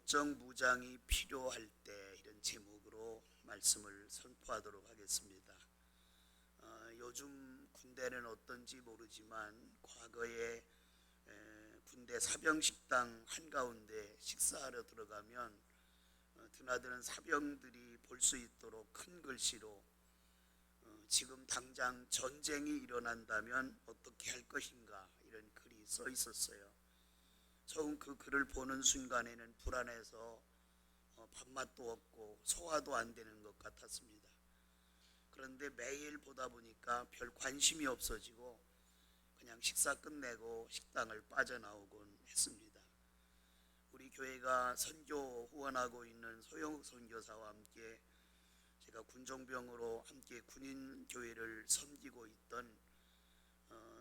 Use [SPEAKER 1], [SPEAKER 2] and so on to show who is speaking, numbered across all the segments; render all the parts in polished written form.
[SPEAKER 1] 법정 무장이 필요할 때, 이런 제목으로 말씀을 선포하도록 하겠습니다. 요즘 군대는 어떤지 모르지만 과거에 군대 사병식당 한가운데 식사하러 들어가면 드나드는 사병들이 볼 수 있도록 큰 글씨로 지금 당장 전쟁이 일어난다면 어떻게 할 것인가, 이런 글이 써 있었어요. 처음 그 글을 보는 순간에는 불안해서 밥맛도 없고 소화도 안 되는 것 같았습니다. 그런데 매일 보다 보니까 별 관심이 없어지고 그냥 식사 끝내고 식당을 빠져나오곤 했습니다. 우리 교회가 선교 후원하고 있는 소영욱 선교사와 함께 제가 군종병으로 함께 군인 교회를 섬기고 있던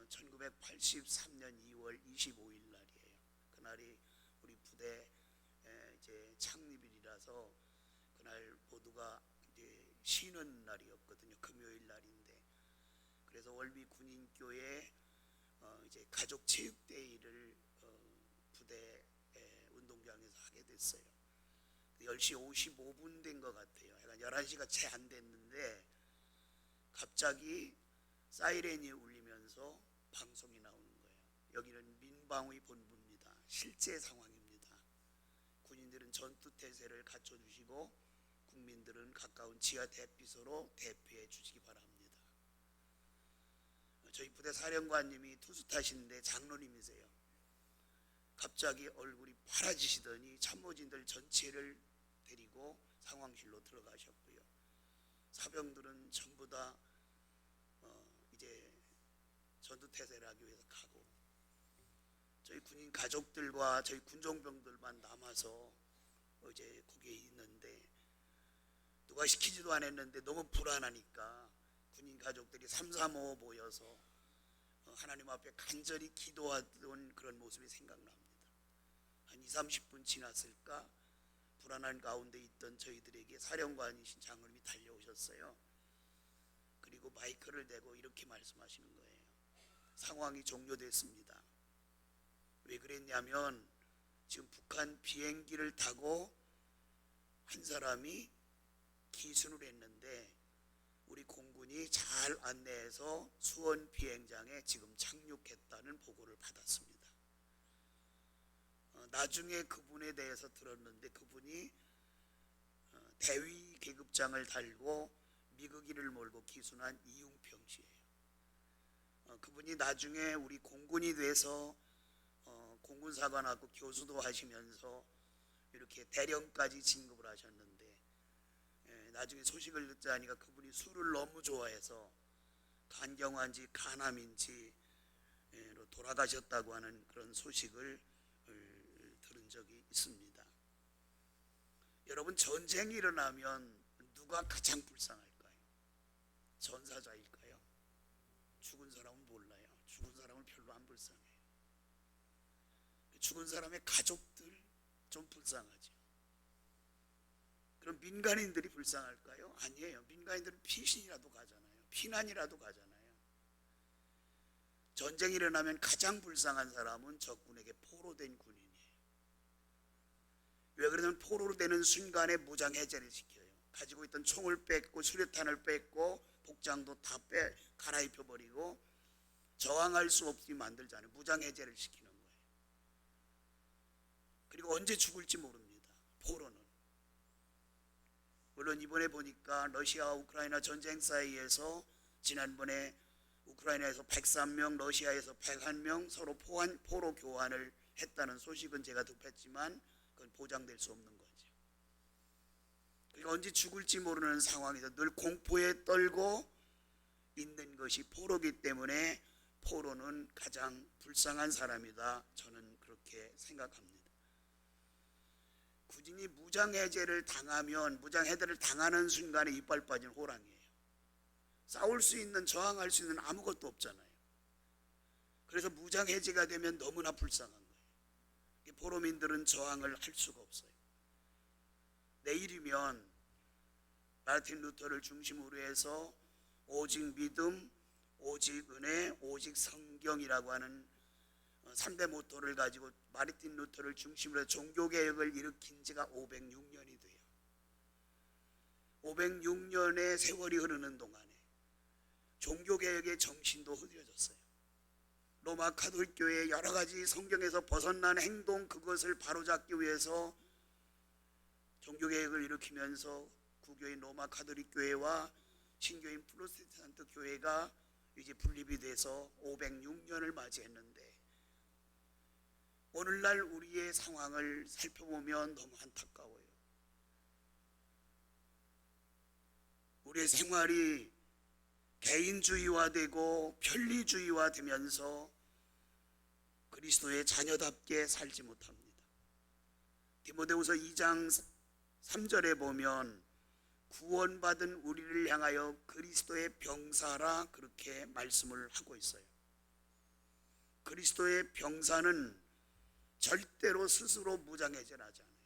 [SPEAKER 1] 1983년 2월 25일 날이에요. 그날이 우리 부대 이제 창립일이라서 그날 모두가 이제 쉬는 날이었거든요. 금요일 날인데, 그래서 월미 군인교회 이제 가족 체육대회를 부대 운동장에서 하게 됐어요. 10시 55분 된 것 같아요. 약간 11시가 채 안 됐는데 갑자기 사이렌이 울리면서 방송이 나오는 거예요. 여기는 민방위 본부입니다. 실제 상황입니다. 군인들은 전투태세를 갖춰주시고 국민들은 가까운 지하 대피소로 대피해 주시기 바랍니다. 저희 부대 사령관님이 투수타신데 장로님이세요. 갑자기 얼굴이 파라지시더니 참모진들 전체를 데리고 상황실로 들어가셨고요. 사병들은 전부 다 이제 전투태세를 하기 위해서 가고, 저희 군인 가족들과 저희 군종병들만 남아서 이제 거기에 있는데, 누가 시키지도 않았는데 너무 불안하니까 군인 가족들이 335 모여서 하나님 앞에 간절히 기도하던 그런 모습이 생각납니다. 한 20-30분 지났을까, 불안한 가운데 있던 저희들에게 사령관이신 장로님이 달려오셨어요. 그리고 마이크를 대고 이렇게 말씀하시는 거예요. 상황이 종료됐습니다. 왜 그랬냐면 지금 북한 비행기를 타고 한 사람이 기순을 했는데 우리 공군이 잘 안내해서 수원 비행장에 지금 착륙했다는 보고를 받았습니다. 나중에 그분에 대해서 들었는데 그분이 대위 계급장을 달고 미국인을 몰고 기순한 이웅평 씨예요. 그분이 나중에 우리 공군이 돼서 공군사관학교 교수도 하시면서 이렇게 대령까지 진급을 하셨는데, 나중에 소식을 듣자니까 그분이 술을 너무 좋아해서 간경화인지 간암인지로 돌아가셨다고 하는 그런 소식을 들은 적이 있습니다. 여러분, 전쟁이 일어나면 누가 가장 불쌍할까요? 전사자일까요? 죽은 사람은 몰라요. 죽은 사람은 별로 안 불쌍해요. 죽은 사람의 가족들 좀 불쌍하죠. 그럼 민간인들이 불쌍할까요? 아니에요. 민간인들은 피신이라도 가잖아요. 피난이라도 가잖아요. 전쟁이 일어나면 가장 불쌍한 사람은 적군에게 포로된 군인이에요. 왜 그러냐면 포로로 되는 순간에 무장해제를 시켜요. 가지고 있던 총을 뺏고 수류탄을 뺏고 복장도 다 갈아입혀버리고 저항할 수 없게 만들잖아요. 무장해제를 시키는 거예요. 그리고 언제 죽을지 모릅니다. 포로는. 물론 이번에 보니까 러시아와 우크라이나 전쟁 사이에서 지난번에 우크라이나에서 103명, 러시아에서 101명 서로 포로 교환을 했다는 소식은 제가 접했지만 그건 보장될 수 없는 거죠. 그러니까 언제 죽을지 모르는 상황에서 늘 공포에 떨고 있는 것이 포로기 때문에 포로는 가장 불쌍한 사람이다. 저는 그렇게 생각합니다. 군인이 무장해제를 당하면 무장해제를 당하는 순간에 이빨 빠진 호랑이에요. 싸울 수 있는, 저항할 수 있는 아무것도 없잖아요. 그래서 무장해제가 되면 너무나 불쌍한 거예요. 포로민들은 저항을 할 수가 없어요. 내일이면 마르틴 루터를 중심으로 해서 오직 믿음, 오직 은혜, 오직 성경이라고 하는 3대 모토를 가지고 마르틴 루터를 중심으로 종교개혁을 일으킨 지가 506년이 돼요. 506년의 세월이 흐르는 동안에 종교개혁의 정신도 흐려졌어요. 로마 가톨릭 교회의 여러 가지 성경에서 벗어난 행동, 그것을 바로잡기 위해서 종교개혁을 일으키면서 구교인 로마 가톨릭 교회와 신교인 프로테스탄트 교회가 이제 분립이 돼서 506년을 맞이했는데, 오늘날 우리의 상황을 살펴보면 너무 안타까워요. 우리의 생활이 개인주의화되고 편리주의화되면서 그리스도의 자녀답게 살지 못합니다. 디모데후서 2장 3절에 보면 구원받은 우리를 향하여 그리스도의 병사라 그렇게 말씀을 하고 있어요. 그리스도의 병사는 절대로 스스로 무장해제하지 않아요.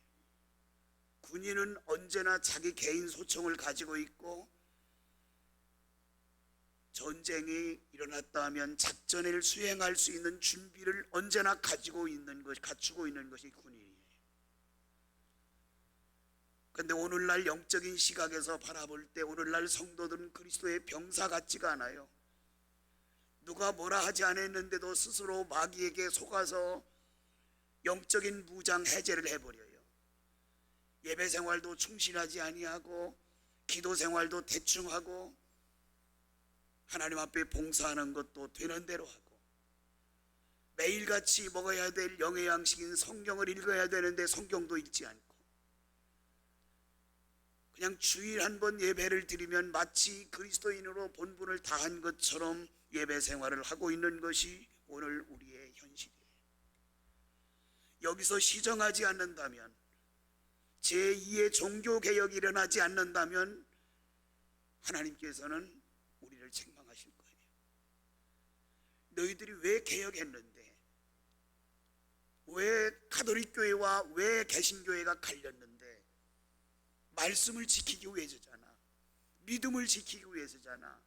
[SPEAKER 1] 군인은 언제나 자기 개인 소총을 가지고 있고, 전쟁이 일어났다 하면 작전을 수행할 수 있는 준비를 언제나 갖추고 있는 것이 군인이에요. 그런데 오늘날 영적인 시각에서 바라볼 때 오늘날 성도들은 그리스도의 병사 같지가 않아요. 누가 뭐라 하지 않았는데도 스스로 마귀에게 속아서 영적인 무장 해제를 해버려요. 예배 생활도 충실하지 아니하고, 기도 생활도 대충 하고, 하나님 앞에 봉사하는 것도 되는 대로 하고, 매일같이 먹어야 될 영의 양식인 성경을 읽어야 되는데 성경도 읽지 않고, 그냥 주일 한 번 예배를 드리면 마치 그리스도인으로 본분을 다한 것처럼 예배 생활을 하고 있는 것이 오늘 우리의 현실이에요. 여기서 시정하지 않는다면, 제2의 종교개혁이 일어나지 않는다면 하나님께서는 우리를 책망하실 거예요. 너희들이 왜 개혁했는데, 왜 가톨릭 교회와 왜 개신교회가 갈렸는데, 말씀을 지키기 위해서잖아. 믿음을 지키기 위해서잖아.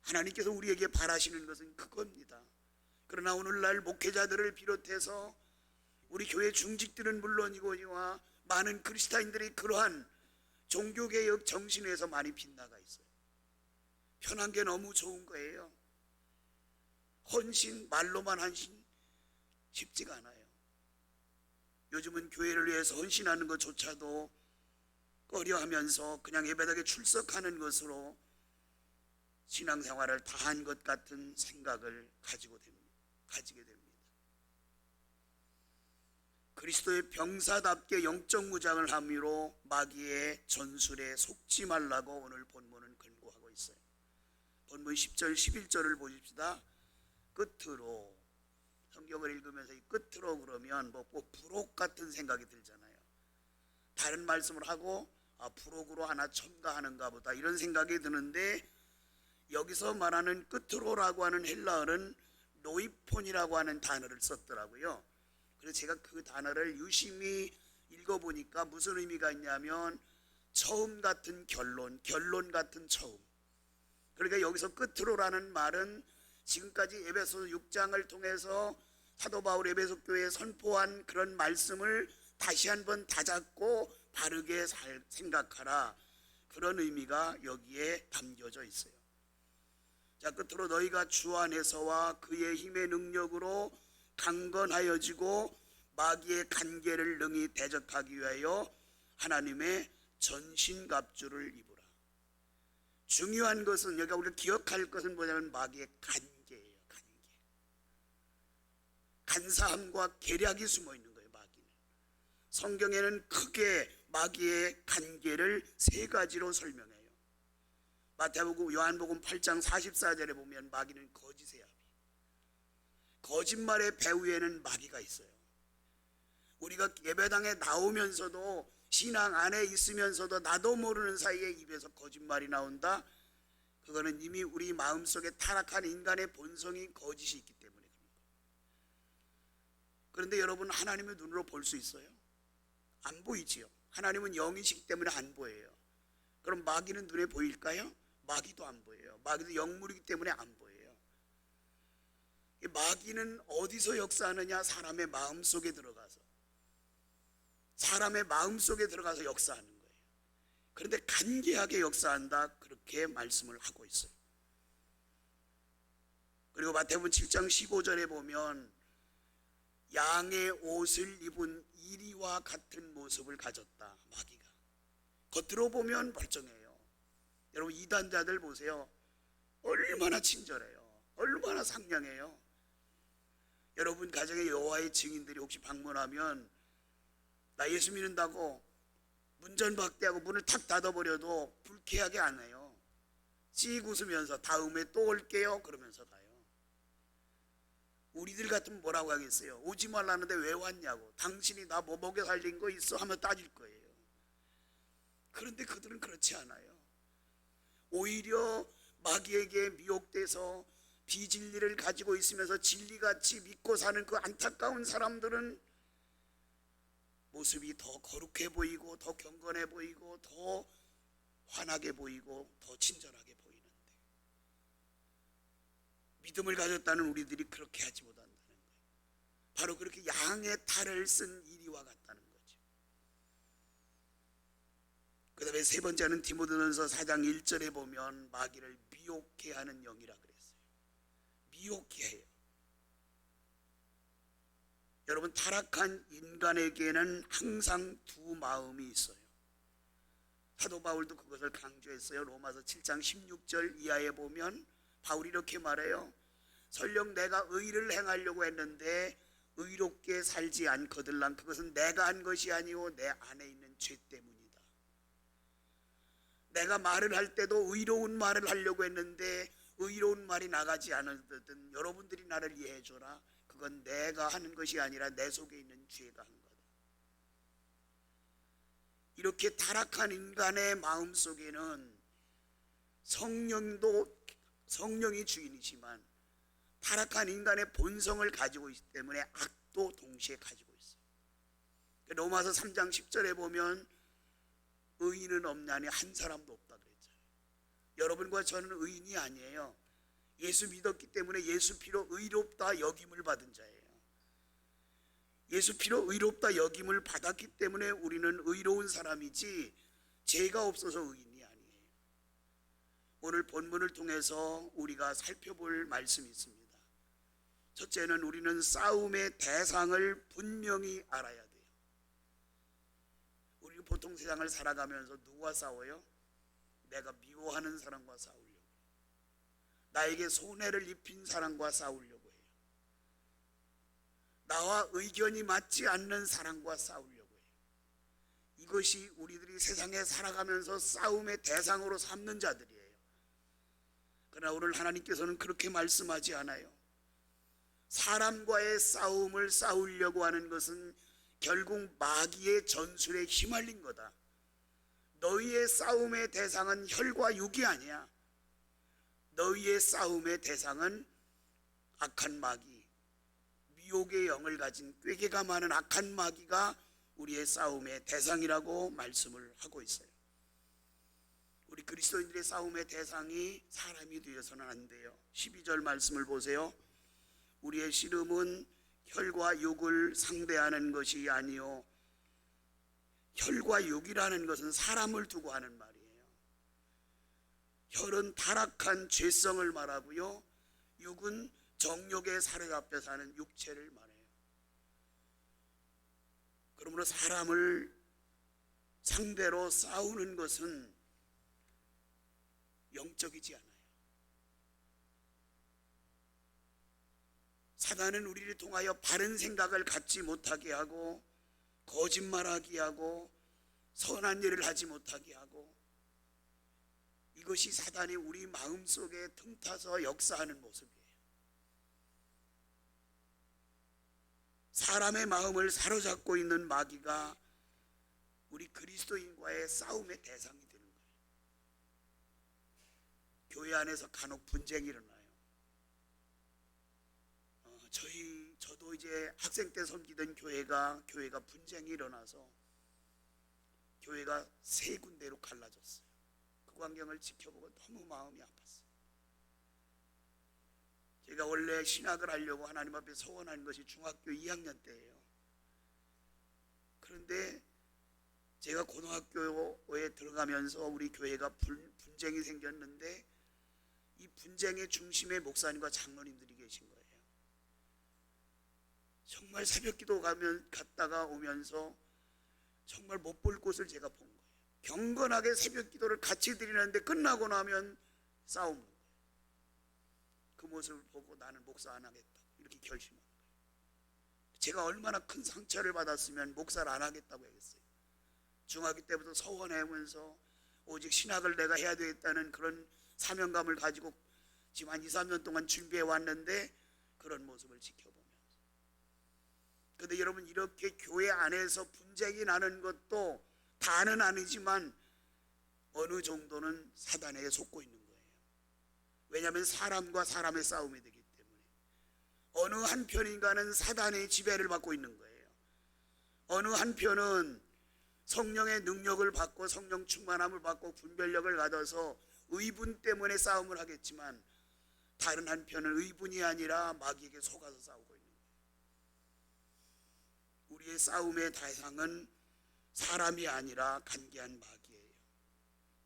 [SPEAKER 1] 하나님께서 우리에게 바라시는 것은 그겁니다. 그러나 오늘날 목회자들을 비롯해서 우리 교회 중직들은 물론이거니와 많은 그리스도인들이 그러한 종교개혁 정신에서 많이 빗나가 있어요. 편한 게 너무 좋은 거예요. 헌신, 말로만 헌신 쉽지가 않아요. 요즘은 교회를 위해서 헌신하는 것조차도 꺼려하면서 그냥 예배당에 출석하는 것으로 신앙생활을 다한 것 같은 생각을 가지게 됩니다. 그리스도의 병사답게 영적 무장을 함으로 마귀의 전술에 속지 말라고 오늘 본문은 권고하고 있어요. 본문 10절 11절을 보십시다. 끝으로, 성경을 읽으면서 이 끝으로 그러면 뭐 부록 같은 생각이 들잖아요. 다른 말씀을 하고 부록으로 하나 첨가하는가 보다 이런 생각이 드는데, 여기서 말하는 끝으로라고 하는 헬라어는 노이폰이라고 하는 단어를 썼더라고요. 그래서 제가 그 단어를 유심히 읽어보니까 무슨 의미가 있냐면 처음 같은 결론, 결론 같은 처음. 그러니까 여기서 끝으로라는 말은 지금까지 에베소 6장을 통해서 사도 바울 에베소 교회에 선포한 그런 말씀을 다시 한번 다잡고 바르게 생각하라, 그런 의미가 여기에 담겨져 있어요. 자, 끝으로 너희가 주 안에서와 그의 힘의 능력으로 강건하여지고 마귀의 간계를 능히 대적하기 위하여 하나님의 전신갑주를 입으라. 중요한 것은, 여기가 우리가 기억할 것은 뭐냐면 마귀의 간계예요. 간계. 간사함과 계략이 숨어 있는 거예요. 마귀는. 성경에는 크게 마귀의 간계를 세 가지로 설명해요. 마태복음, 요한복음 8장 44절에 보면 마귀는 거짓의 아비, 거짓말의 배후에는 마귀가 있어요. 우리가 예배당에 나오면서도, 신앙 안에 있으면서도 나도 모르는 사이에 입에서 거짓말이 나온다. 그거는 이미 우리 마음속에 타락한 인간의 본성이 거짓이 있기 때문에 그런 거예요. 그런데 여러분, 하나님의 눈으로 볼 수 있어요? 안 보이지요. 하나님은 영이시기 때문에 안 보여요. 그럼 마귀는 눈에 보일까요? 마귀도 안 보여요. 마귀도 영물이기 때문에 안 보여요. 이 마귀는 어디서 역사하느냐? 사람의 마음속에 들어가서, 사람의 마음속에 들어가서 역사하는 거예요. 그런데 간계하게 역사한다, 그렇게 말씀을 하고 있어요. 그리고 마태복음 7장 15절에 보면 양의 옷을 입은 이리와 같은 모습을 가졌다, 마귀가. 겉으로 보면 멀쩡해요. 여러분, 이단자들 보세요. 얼마나 친절해요. 얼마나 상냥해요. 여러분 가정에 여호와의 증인들이 혹시 방문하면 나 예수 믿는다고 문전박대하고 문을 탁 닫아버려도 불쾌하게 안 해요. 씩 웃으면서 다음에 또 올게요 그러면서 가요. 우리들 같으면 뭐라고 하겠어요? 오지 말라는데 왜 왔냐고. 당신이 나 뭐 먹여 살린 거 있어? 하면 따질 거예요. 그런데 그들은 그렇지 않아요. 오히려 마귀에게 미혹돼서 비진리를 가지고 있으면서 진리같이 믿고 사는 그 안타까운 사람들은 모습이 더 거룩해 보이고 더 경건해 보이고 더 환하게 보이고 더 친절하게 보이는데, 믿음을 가졌다는 우리들이 그렇게 하지 못한다는 거예요. 바로 그렇게 양의 탈을 쓴 이리와 같다는 거죠. 그 다음에 세 번째는 디모데전서 4장 1절에 보면 마귀를 미혹해 하는 영이라 그랬어요. 미혹해 해요. 여러분, 타락한 인간에게는 항상 두 마음이 있어요. 사도 바울도 그것을 강조했어요. 로마서 7장 16절 이하에 보면 바울이 이렇게 말해요. 설령 내가 의를 행하려고 했는데 의롭게 살지 않거들랑 그것은 내가 한 것이 아니오 내 안에 있는 죄 때문이다. 내가 말을 할 때도 의로운 말을 하려고 했는데 의로운 말이 나가지 않았든 여러분들이 나를 이해해 줘라. 그건 내가 하는 것이 아니라 내 속에 있는 죄가 한 거다. 이렇게 타락한 인간의 마음속에는 성령이 주인이지만 타락한 인간의 본성을 가지고 있기 때문에 악도 동시에 가지고 있어요. 로마서 3장 10절에 보면 의인은 없나니 한 사람도 없다 그랬잖아요. 여러분과 저는 의인이 아니에요. 예수 믿었기 때문에 예수 피로 의롭다 여김을 받은 자예요. 예수 피로 의롭다 여김을 받았기 때문에 우리는 의로운 사람이지 죄가 없어서 의인이 아니에요. 오늘 본문을 통해서 우리가 살펴볼 말씀이 있습니다. 첫째는 우리는 싸움의 대상을 분명히 알아야 돼요. 우리는 보통 세상을 살아가면서 누구와 싸워요? 내가 미워하는 사람과 싸우려고 해요. 나에게 손해를 입힌 사람과 싸우려고 해요. 나와 의견이 맞지 않는 사람과 싸우려고 해요. 이것이 우리들이 세상에 살아가면서 싸움의 대상으로 삼는 자들이에요. 그러나 오늘 하나님께서는 그렇게 말씀하지 않아요. 사람과의 싸움을 싸우려고 하는 것은 결국 마귀의 전술에 휘말린 거다. 너희의 싸움의 대상은 혈과 육이 아니야. 너희의 싸움의 대상은 악한 마귀, 미혹의 영을 가진 꾀개가 많은 악한 마귀가 우리의 싸움의 대상이라고 말씀을 하고 있어요. 우리 그리스도인들의 싸움의 대상이 사람이 되어서는 안 돼요. 12절 말씀을 보세요. 우리의 씨름은 혈과 육을 상대하는 것이 아니요. 혈과 육이라는 것은 사람을 두고 하는 말이에요. 혈은 타락한 죄성을 말하고요. 육은 정욕에 사로잡혀 사는 육체를 말해요. 그러므로 사람을 상대로 싸우는 것은 영적이지 않아요. 사단은 우리를 통하여 바른 생각을 갖지 못하게 하고 거짓말하게 하고 선한 일을 하지 못하게 하고, 이것이 사단이 우리 마음속에 틈타서 역사하는 모습이에요. 사람의 마음을 사로잡고 있는 마귀가 우리 그리스도인과의 싸움의 대상이 되는 거예요. 교회 안에서 간혹 분쟁이 일어나요. 저도 이제 학생 때 섬기던 교회가 분쟁이 일어나서 교회가 세 군데로 갈라졌어요. 그 광경을 지켜보고 너무 마음이 아팠어요. 제가 원래 신학을 하려고 하나님 앞에 소원한 것이 중학교 2학년 때예요. 그런데 제가 고등학교에 들어가면서 우리 교회가 분쟁이 생겼는데 이 분쟁의 중심에 목사님과 장로님들이 계신 거예요. 정말 새벽기도 갔다가 오면서 정말 못 볼 곳을 제가 본 거예요. 경건하게 새벽기도를 같이 드리는데 끝나고 나면 싸우는 거예요. 그 모습을 보고 나는 목사 안 하겠다 이렇게 결심한 거예요. 제가 얼마나 큰 상처를 받았으면 목사를 안 하겠다고 했어요. 중학교 때부터 서원하면서 오직 신학을 내가 해야 되겠다는 그런 사명감을 가지고 지금 한 2, 3년 동안 준비해 왔는데 그런 모습을 지켜보면서. 그런데 여러분, 이렇게 교회 안에서 분쟁이 나는 것도 다는 아니지만 어느 정도는 사단에 속고 있는 거예요. 왜냐하면 사람과 사람의 싸움이 되기 때문에 어느 한편인가는 사단의 지배를 받고 있는 거예요. 어느 한편은 성령의 능력을 받고 성령 충만함을 받고 분별력을 가져서 의분 때문에 싸움을 하겠지만 다른 한편은 의분이 아니라 마귀에게 속아서 싸우고 있는 거예요. 우리의 싸움의 대상은 사람이 아니라 간계한 마귀예요.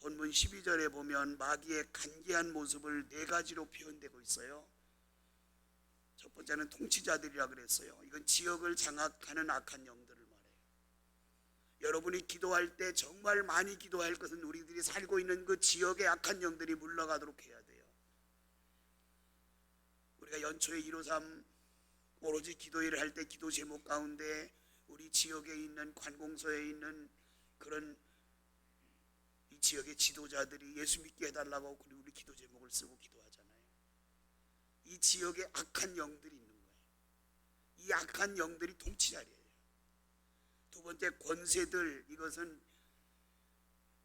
[SPEAKER 1] 본문 12절에 보면 마귀의 간계한 모습을 네 가지로 표현되고 있어요. 첫 번째는 통치자들이라 그랬어요. 이건 지역을 장악하는 악한 영들을 말해요. 여러분이 기도할 때 정말 많이 기도할 것은 우리들이 살고 있는 그 지역의 악한 영들이 물러가도록 해야 돼요. 우리가 연초에 153 오로지 기도회를 할 때 기도 제목 가운데 우리 지역에 있는 관공서에 있는 그런 이 지역의 지도자들이 예수 믿게 해달라고 우리 기도 제목을 쓰고 기도하잖아요. 이 지역에 악한 영들이 있는 거예요. 이 악한 영들이 통치자리예요. 두 번째, 권세들. 이것은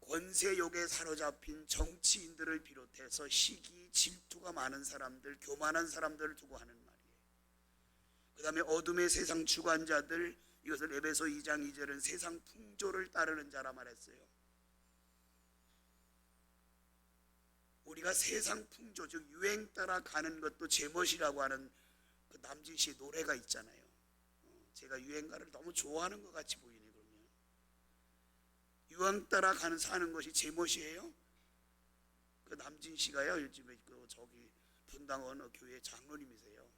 [SPEAKER 1] 권세욕에 사로잡힌 정치인들을 비롯해서 시기, 질투가 많은 사람들, 교만한 사람들을 두고 하는 말이에요. 그 다음에 어둠의 세상 주관자들. 이것을 에베소 2장 2절은 세상 풍조를 따르는 자라 말했어요. 우리가 세상 풍조, 즉 유행 따라 가는 것도 제멋이라고 하는 그 남진 씨의 노래가 있잖아요. 제가 유행가를 너무 좋아하는 것 같이 보이네. 그러면 유행 따라 사는 것이 제멋이에요? 그 남진 씨가요, 요즘에 저기 분당 어느 교회 장로님이세요.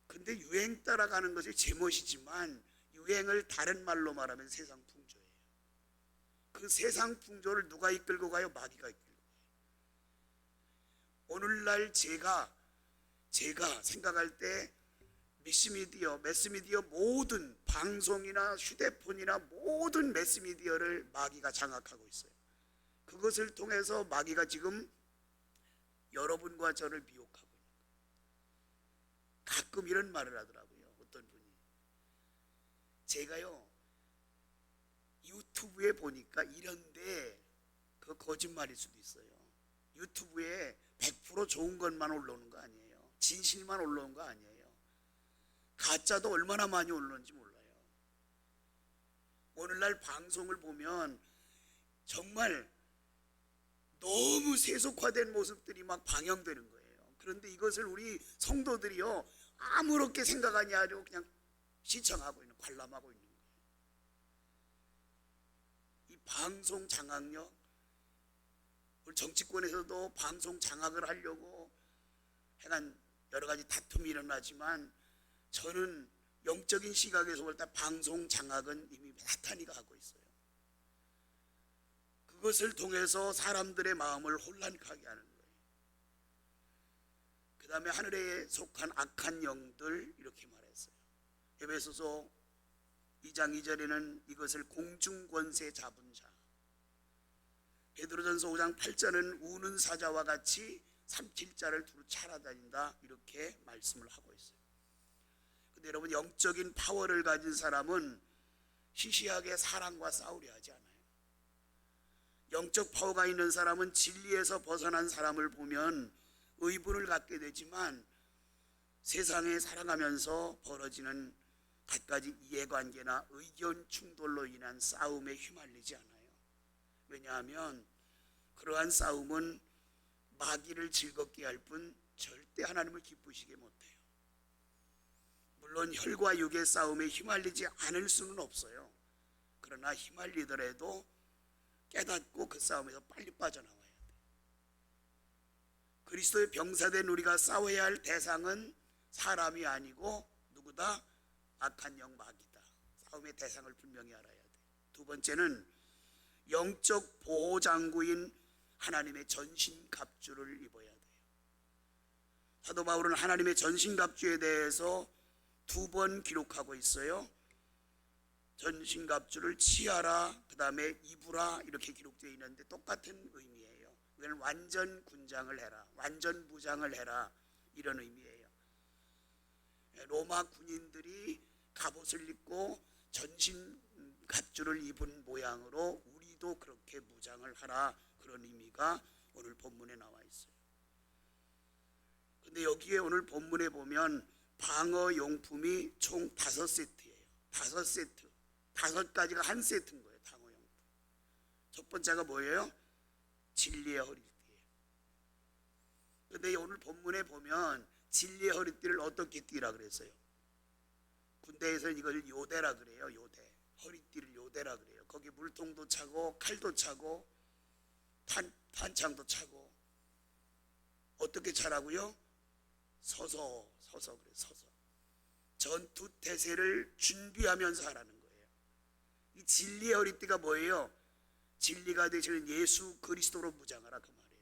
[SPEAKER 1] 근데 유행 따라가는 것이 제멋이지만 유행을 다른 말로 말하면 세상 풍조예요. 그 세상 풍조를 누가 이끌고 가요? 마귀가 이끌고 가요. 오늘날 제가 생각할 때 매스미디어 모든 방송이나 휴대폰이나 모든 매스미디어를 마귀가 장악하고 있어요. 그것을 통해서 마귀가 지금 여러분과 저를 미혹하고 있는 거예요. 가끔 이런 말을 하더라고요. 어떤 분이 제가요 유튜브에 보니까 이런데 그 거짓말일 수도 있어요. 유튜브에 100% 좋은 것만 올라오는 거 아니에요. 진실만 올라오는 거 아니에요. 가짜도 얼마나 많이 올라오는지 몰라요. 오늘날 방송을 보면 정말 너무 세속화된 모습들이 막 방영되는 거예요. 그런데 이것을 우리 성도들이요 아무렇게 생각하지 않고 그냥 시청하고 있는, 관람하고 있는 거예요. 이 방송 장악력, 우리 정치권에서도 방송 장악을 하려고 해간 여러 가지 다툼이 일어나지만 저는 영적인 시각에서 볼 때 방송 장악은 이미 사탄이가 하고 있어요. 그것을 통해서 사람들의 마음을 혼란하게 하는 거예요. 그 다음에 하늘에 속한 악한 영들, 이렇게 말했어요. 에베소서 2장 2절에는 이것을 공중권세 잡은 자, 베드로전서 5장 8절은 우는 사자와 같이 삼킬자를 두루 찾아다닌다, 이렇게 말씀을 하고 있어요. 근데 여러분, 영적인 파워를 가진 사람은 시시하게 사람과 싸우려 하지 않아요. 영적 파워가 있는 사람은 진리에서 벗어난 사람을 보면 의분을 갖게 되지만 세상에 살아가면서 벌어지는 갖가지 이해관계나 의견 충돌로 인한 싸움에 휘말리지 않아요. 왜냐하면 그러한 싸움은 마귀를 즐겁게 할 뿐 절대 하나님을 기쁘시게 못해요. 물론 혈과 육의 싸움에 휘말리지 않을 수는 없어요. 그러나 휘말리더라도 깨닫고 그 싸움에서 빨리 빠져나와야 돼요. 그리스도의 병사된 우리가 싸워야 할 대상은 사람이 아니고 누구다? 악한 영 마귀다. 싸움의 대상을 분명히 알아야 돼요. 두 번째는 영적 보호장구인 하나님의 전신갑주를 입어야 돼요. 사도 바울은 하나님의 전신갑주에 대해서 2번 기록하고 있어요. 전신갑주를 취하라, 그 다음에 입으라 이렇게 기록되어 있는데 똑같은 의미예요. 이건 완전 군장을 해라, 완전 무장을 해라 이런 의미예요. 로마 군인들이 갑옷을 입고 전신갑주를 입은 모양으로 우리도 그렇게 무장을 하라, 그런 의미가 오늘 본문에 나와 있어요. 근데 여기에 오늘 본문에 보면 방어 용품이 총 5세트예요. 5세트. 5가지가 한 세트인 거예요. 방어 용품. 첫 번째가 뭐예요? 진리의 허리띠예요. 근데 오늘 본문에 보면 진리의 허리띠를 어떻게 띠라 그랬어요? 군대에서는 이걸 요대라 그래요. 요대. 허리띠를 요대라 그래요. 거기 물통도 차고 칼도 차고 탄창도 차고. 어떻게 차라고요? 서서 그래. 서서 전투 태세를 준비하면서 하라는 거예요. 이 진리의 허리띠가 뭐예요? 진리가 되시는 예수 그리스도로 무장하라, 그 말이에요.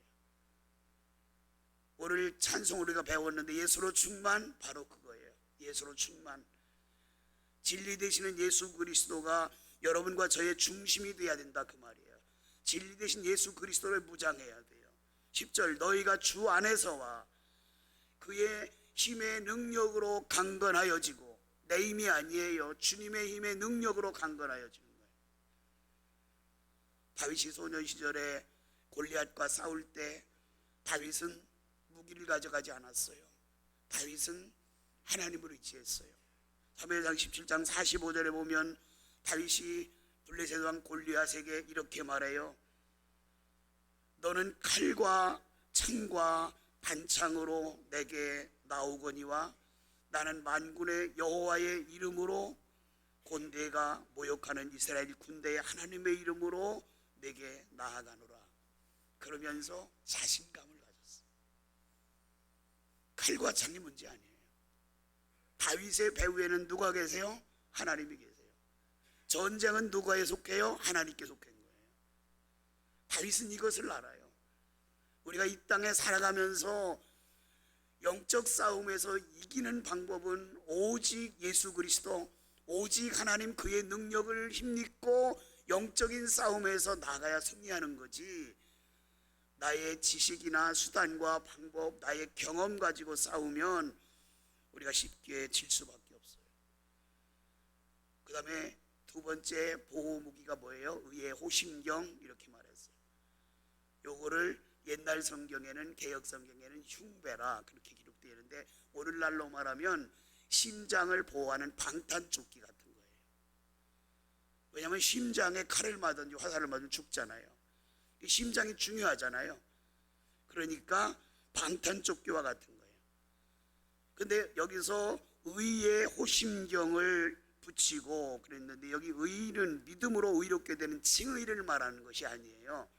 [SPEAKER 1] 오늘 찬송 우리가 배웠는데 예수로 충만, 바로 그거예요. 예수로 충만. 진리 되시는 예수 그리스도가 여러분과 저의 중심이 되어야 된다, 그 말이에요. 진리 되신 예수 그리스도를 무장해야 돼요. 10절 너희가 주 안에서와 그의 힘의 능력으로 강건하여지고, 내 힘이 아니에요. 주님의 힘의 능력으로 강건하여지는 거예요. 다윗이 소년 시절에 골리앗과 싸울 때 다윗은 무기를 가져가지 않았어요. 다윗은 하나님을 의지했어요. 사무엘상 17장 45절에 보면 다윗이 블레셋 왕 골리앗에게 이렇게 말해요. 너는 칼과 창과 단창으로 내게 나오거니와 나는 만군의 여호와의 이름으로 곧 내가 모욕하는 이스라엘 군대의 하나님의 이름으로 내게 나아가노라. 그러면서 자신감을 가졌어요. 칼과 창이 문제 아니에요. 다윗의 배후에는 누가 계세요? 하나님이 계세요. 전쟁은 누가에 속해요? 하나님께 속한 거예요. 다윗은 이것을 알아요. 우리가 이 땅에 살아가면서 영적 싸움에서 이기는 방법은 오직 예수 그리스도, 오직 하나님 그의 능력을 힘입고 영적인 싸움에서 나가야 승리하는 거지, 나의 지식이나 수단과 방법, 나의 경험 가지고 싸우면 우리가 쉽게 질 수밖에 없어요. 그 다음에 두 번째 보호무기가 뭐예요? 의의 호심경, 이렇게 말했어요. 요거를 옛날 성경에는, 개혁 성경에는 흉배라 그렇게 기록되어 있는데, 오늘날로 말하면 심장을 보호하는 방탄조끼 같은 거예요. 왜냐하면 심장에 칼을 맞든지 화살을 맞으면 죽잖아요. 심장이 중요하잖아요. 그러니까 방탄조끼와 같은 거예요. 근데 여기서 의의 호심경을 붙이고 그랬는데, 여기 의는 믿음으로 의롭게 되는 칭의를 말하는 것이 아니에요.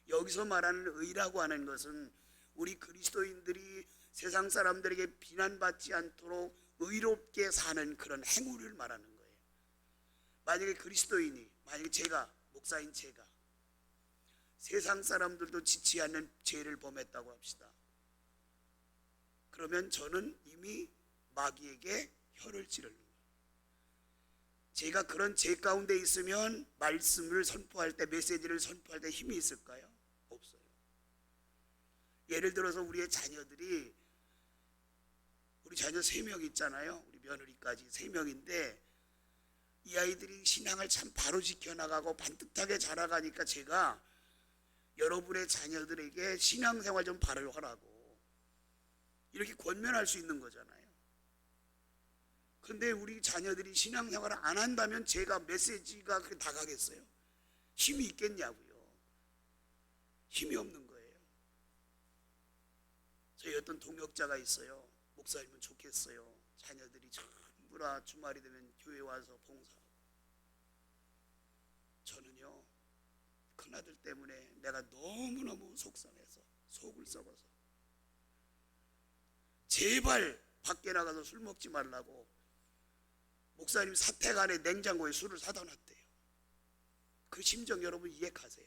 [SPEAKER 1] 여기서 말하는 의라고 하는 것은 우리 그리스도인들이 세상 사람들에게 비난받지 않도록 의롭게 사는 그런 행위를 말하는 거예요. 만약에 그리스도인이, 만약에 제가, 목사인 제가 세상 사람들도 지치 않는 죄를 범했다고 합시다. 그러면 저는 이미 마귀에게 혀를 찌르는 거예요. 제가 그런 죄 가운데 있으면 말씀을 선포할 때, 메시지를 선포할 때 힘이 있을까요? 없어요. 예를 들어서 우리의 자녀들이, 우리 자녀 3명 있잖아요. 우리 며느리까지 3명인데 이 아이들이 신앙을 참 바로 지켜나가고 반듯하게 자라가니까 제가 여러분의 자녀들에게 신앙생활 좀 바로 하라고 이렇게 권면할 수 있는 거잖아요. 근데 우리 자녀들이 신앙생활을 안 한다면 제가 메시지가 그렇게 나가겠어요? 힘이 있겠냐고요. 힘이 없는 거예요. 저희 어떤 동역자가 있어요. 목사님은 좋겠어요. 자녀들이 전부 다 주말이 되면 교회 와서 봉사하고. 저는요, 큰아들 때문에 내가 너무너무 속상해서 속을 썩어서 제발 밖에 나가서 술 먹지 말라고 목사님 사택안에 냉장고에 술을 사다 놨대요. 그 심정 여러분 이해가세요?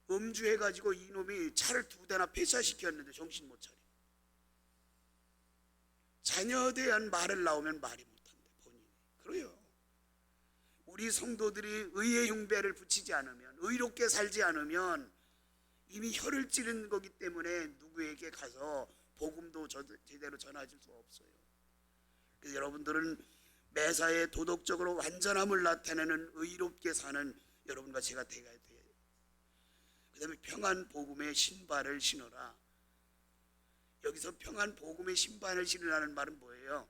[SPEAKER 1] 음주해가지고 이놈이 차를 2대나 폐차시켰는데 정신 못 차려. 자녀에 대한 말을 나오면 말이 못한대 본인이. 그래요. 우리 성도들이 의의 흉배를 붙이지 않으면, 의롭게 살지 않으면 이미 혀를 찌른 거기 때문에 누구에게 가서 복음도 제대로 전해질 수 없어요. 그래서 여러분들은 매사에 도덕적으로 완전함을 나타내는 의롭게 사는 여러분과 제가 되어야 돼요. 그 다음에 평안 복음의 신발을 신어라. 여기서 평안 복음의 신발을 신으라는 말은 뭐예요?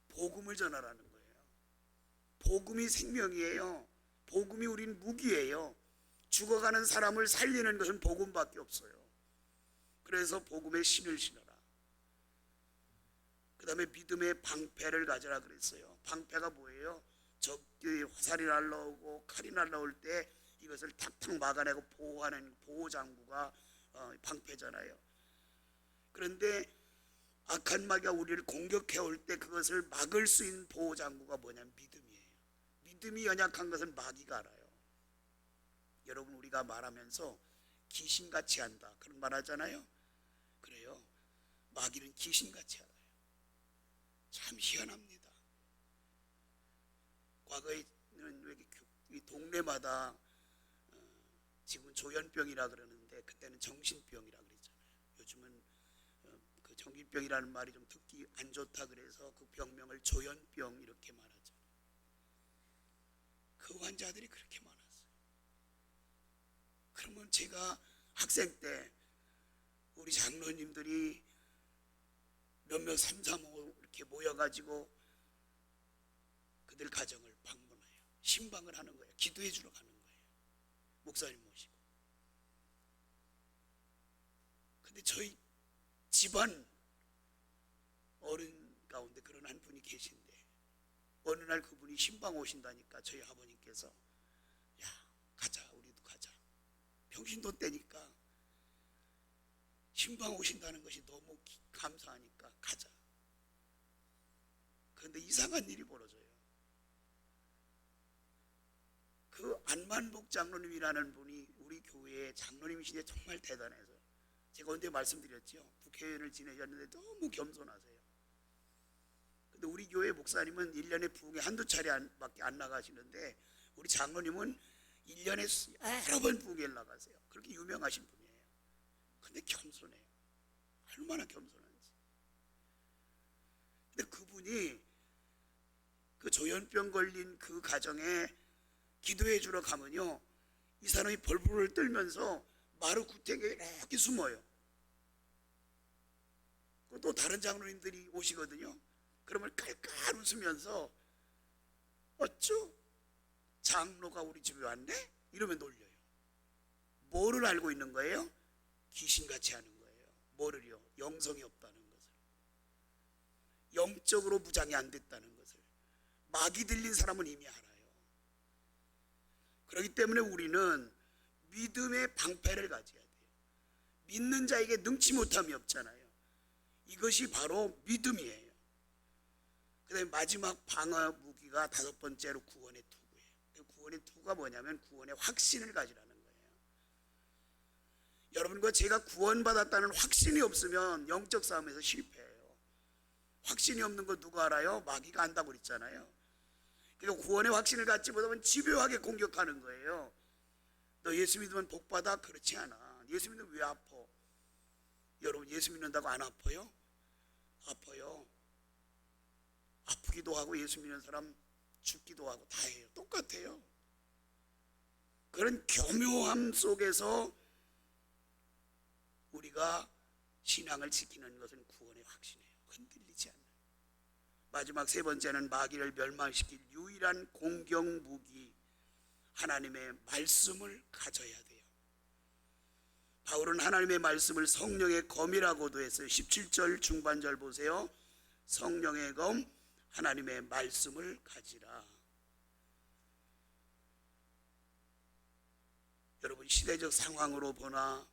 [SPEAKER 1] 복음을 전하라는 거예요. 복음이 생명이에요. 복음이 우린 무기예요. 죽어가는 사람을 살리는 것은 복음밖에 없어요. 그래서 복음의 신을 신어라. 그 다음에 믿음의 방패를 가져라 그랬어요. 방패가 뭐예요? 적들이 화살이 날라오고 칼이 날라올 때 이것을 탁탁 막아내고 보호하는 보호장구가 방패잖아요. 그런데 악한 마귀가 우리를 공격해올 때 그것을 막을 수 있는 보호장구가 뭐냐면 믿음이에요. 믿음이 연약한 것은 마귀가 알아요. 여러분, 우리가 말하면서 귀신같이 한다 그런 말 하잖아요. 그래요. 마귀는 귀신같이 알아요. 참 희한합니다. 과거에는 이 동네마다 지금은 조현병이라 그러는데 그때는 정신병이라 그랬잖아요. 요즘은 그 정신병이라는 말이 좀 듣기 안 좋다 그래서 그 병명을 조현병 이렇게 말하잖아요. 그 환자들이 그렇게 많았어요. 그러면 제가 학생 때 우리 장로님들이 몇몇 3, 3호 이렇게 모여가지고 그들 가정을 방문해요. 신방을 하는 거예요. 기도해 주러 가는 거예요. 목사님 모시고. 근데 저희 집안 어른 가운데 그런 한 분이 계신데 어느 날 그분이 신방 오신다니까 저희 아버님께서 야 가자, 우리도 가자. 평신도 때니까 신방 오신다는 것이 너무 감사하니까 가자. 그런데 이상한 일이 벌어져요. 그 안만복 장로님이라는 분이 우리 교회의 장로님이신데 정말 대단해서 제가 언제 말씀드렸죠. 국회의원을 지내셨는데 너무 겸손하세요. 근데 우리 교회 목사님은 1년에 부흥에 한두 차례밖에 안 나가시는데 우리 장로님은 1년에 여러 번 부흥회를 나가세요. 그렇게 유명하신 분이에요. 근데 겸손해요. 얼마나 겸손한지. 근데 그분이 그 조현병 걸린 그 가정에 기도해 주러 가면요, 이 사람이 벌벌 떨면서 마루 구탱에 이렇게 숨어요. 또 다른 장로님들이 오시거든요. 그러면 깔깔 웃으면서 어쭈? 장로가 우리 집에 왔네? 이러면 놀려요. 뭐를 알고 있는 거예요? 귀신같이 하는 거예요. 뭐를요? 영성이 없다는 것을. 영적으로 무장이 안 됐다는 것을. 막이 들린 사람은 이미 알아요. 그렇기 때문에 우리는 믿음의 방패를 가져야 돼요. 믿는 자에게 능치 못함이 없잖아요. 이것이 바로 믿음이에요. 그 다음에 마지막 방어 무기가 5번째로 구원의 투구예요. 구원의 투구가 뭐냐면 구원의 확신을 가지라는 거예요. 여러분과 제가 구원받았다는 확신이 없으면 영적 싸움에서 실패해요. 확신이 없는 거 누가 알아요? 마귀가 안다고 그랬잖아요. 그러니까 구원의 확신을 갖지 못하면 집요하게 공격하는 거예요. 너 예수 믿으면 복 받아? 그렇지 않아. 예수 믿으면 왜 아파? 여러분, 예수 믿는다고 안 아파요? 아파요. 아프기도 하고 예수 믿는 사람 죽기도 하고 다 해요. 똑같아요. 그런 교묘함 속에서 우리가 신앙을 지키는 것은 구원의 확신이에요. 흔들리지 않아요. 마지막 3번째는 마귀를 멸망시킬 유일한 공격 무기, 하나님의 말씀을 가져야 돼요. 바울은 하나님의 말씀을 성령의 검이라고도 했어요. 17절 중반절 보세요. 성령의 검, 하나님의 말씀을 가지라. 여러분, 시대적 상황으로 보나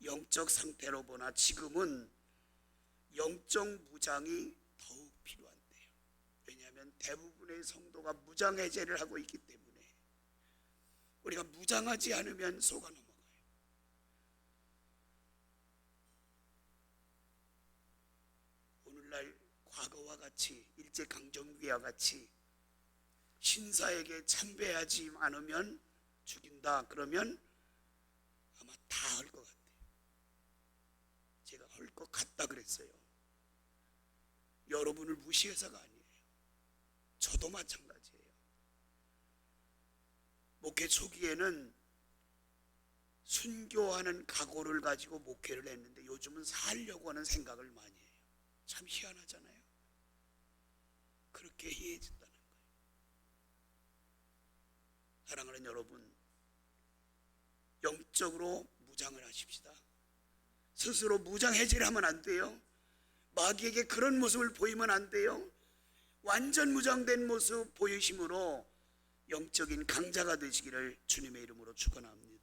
[SPEAKER 1] 영적 상태로 보나 지금은 영적 무장이 더욱 필요한데요. 왜냐하면 대부분의 성도가 무장해제를 하고 있기 때문에 우리가 무장하지 않으면 속아 넘어가요. 오늘날 과거와 같이 일제강점기와 같이 신사에게 참배하지 않으면 죽인다 그러면 아마 다 할 것 같아요. 제가 할 것 같다 그랬어요. 여러분을 무시해서가 아니에요. 저도 마찬가지예요. 목회 초기에는 순교하는 각오를 가지고 목회를 했는데 요즘은 살려고 하는 생각을 많이 해요. 참 희한하잖아요. 그렇게 희해진다는 거예요. 사랑하는 여러분, 영적으로 무장을 하십시다. 스스로 무장해제를 하면 안 돼요. 마귀에게 그런 모습을 보이면 안 돼요. 완전 무장된 모습 보이심으로 영적인 강자가 되시기를 주님의 이름으로 축원합니다.